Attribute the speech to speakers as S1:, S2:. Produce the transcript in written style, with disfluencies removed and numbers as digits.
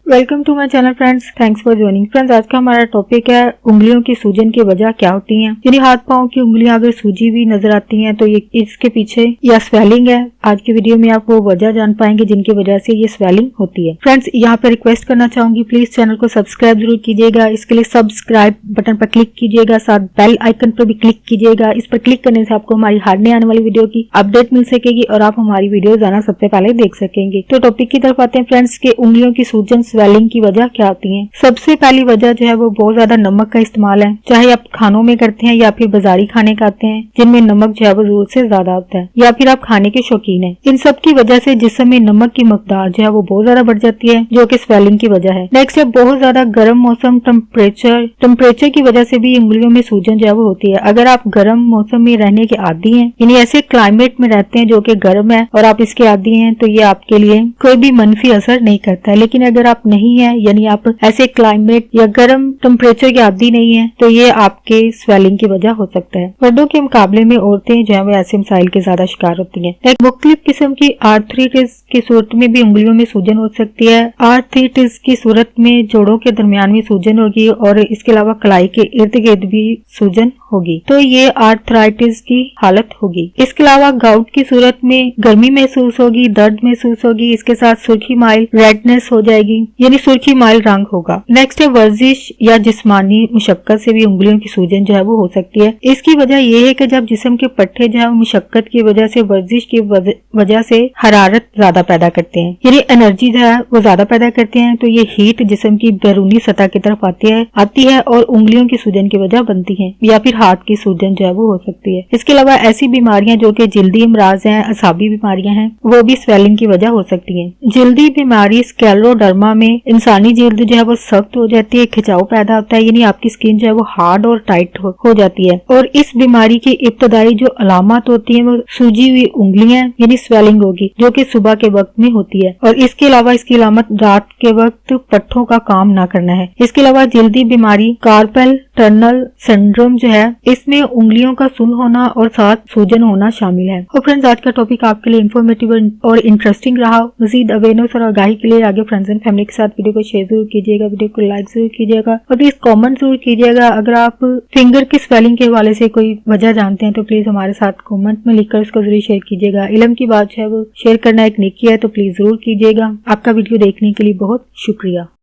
S1: Welcome to my channel friends, thanks for joining. Friends, आज का हमारा टॉपिक है उंगलियों की सूजन की वजह क्या होती है। यानी हाथ पांव की उंगलियां अगर सूजी हुई नजर आती हैं तो ये इसके पीछे या स्वेलिंग है। आज की वीडियो में आप वो वजह जान पाएंगे जिनकी वजह से ये स्वेलिंग होती है। फ्रेंड्स, यहाँ पर रिक्वेस्ट करना चाहूंगी, प्लीज चैनल को सब्सक्राइब जरूर कीजिएगा। इसके लिए सब्सक्राइब बटन पर क्लिक कीजिएगा, साथ बेल आइकन पर भी क्लिक कीजिएगा। इस पर क्लिक करने से आपको हमारी हारने आने वाली वीडियो की अपडेट मिल सकेगी और आप हमारी वीडियो जाना सबसे पहले देख सकेंगे। तो टॉपिक की तरफ आते हैं फ्रेंड्स के उंगलियों की सूजन स्वेलिंग की वजह क्या होती है। सबसे पहली वजह जो है वो बहुत ज्यादा नमक का इस्तेमाल है, चाहे आप खानों में करते हैं या फिर बाजारी खाने खाते हैं जिनमें नमक जो है वो जरूरत से ज्यादा होता है, या फिर आप खाने के शौकीन हैं। इन सब की वजह से जिस्म में नमक की मकदार जो है वो बहुत ज्यादा बढ़ जाती है, जो कि स्वेलिंग की वजह है। नेक्स्ट है बहुत ज्यादा गर्म मौसम, टेम्परेचर की वजह से भी उंगलियों में सूजन जो है वो होती है। अगर आप गर्म मौसम में रहने के आदी हैं, यानी ऐसे क्लाइमेट में रहते हैं जो कि गर्म है और आप इसके आदी हैं, तो ये आपके लिए कोई भी मनफी असर नहीं करता है। लेकिन अगर आप नहीं है, यानी आप ऐसे क्लाइमेट या गर्म टेम्परेचर के आदी नहीं है, तो ये आपके स्वेलिंग की वजह हो सकता है। मर्दों के मुकाबले में औरतें जो है वो ऐसे मसाइल के ज्यादा शिकार होती हैं। मुख्तलिफ किस्म की आर्थराइटिस की सूरत में भी उंगलियों में सूजन हो सकती है। आर्थराइटिस की सूरत में जोड़ों के दरमियान में सूजन होगी और इसके अलावा कलाई के इर्द गिर्द भी सूजन होगी, तो ये आर्थराइटिस की हालत होगी। इसके अलावा गाउट की सूरत में गर्मी महसूस होगी, दर्द महसूस होगी, इसके साथ सुर्खी माइल रेडनेस हो जाएगी, यानी सुर्खी माइल रंग होगा। नेक्स्ट है वर्जिश या जिस्मानी मुशक्कत से भी उंगलियों की सूजन जो है वो हो सकती है। इसकी वजह ये है कि जब जिस्म के पट्टे जो है मुशक्कत की वजह से, वर्जिश की वजह से हरारत ज्यादा पैदा करते हैं, यानी एनर्जी जो है वो ज्यादा पैदा करते हैं, तो ये हीट जिस्म की बैरूनी सतह की तरफ आती है और उंगलियों की सूजन की वजह बनती है, या फिर हाथ की सूजन जो है वो हो सकती है। इसके अलावा ऐसी बीमारियां जो कि जिल्दी अमराज हैं, असाबी बीमारियां हैं, वो भी स्वेलिंग की वजह हो सकती हैं। जिल्दी बीमारी स्क्लेरोडर्मा में इंसानी जिल्द जो है वो सख्त हो जाती है, खिंचाव पैदा होता है, यानी आपकी स्किन जो है वो हार्ड और टाइट हो जाती है। और इस बीमारी की इब्तदाई जो अलामत होती है वो सूजी हुई उंगलियां यानी स्वेलिंग होगी, जो कि सुबह के वक्त में होती है। और इसके अलावा इसकी अलामत रात के वक्त पट्टों का काम ना करना है। इसके अलावा जिल्दी बीमारी कार्पल टनल सिंड्रोम जो है, इसमें उंगलियों का सुन होना और साथ सूजन होना शामिल है। और फ्रेंड्स, आज का टॉपिक आपके लिए इंफॉर्मेटिव और इंटरेस्टिंग रहा। मजीद अवेयरनेस और आगाही के लिए आगे फ्रेंड्स एंड फैमिली के साथ वीडियो को शेयर जरूर कीजिएगा, वीडियो को लाइक जरूर कीजिएगा और प्लीज कमेंट जरूर कीजिएगा। अगर आप फिंगर की स्वेलिंग के हवाले से कोई वजह जानते हैं तो प्लीज हमारे साथ कमेंट में लिखकर उसको जरूर शेयर कीजिएगा। इल्म की बात है वो शेयर करना एक नेकी है, तो प्लीज जरूर कीजिएगा। आपका वीडियो देखने के लिए बहुत शुक्रिया।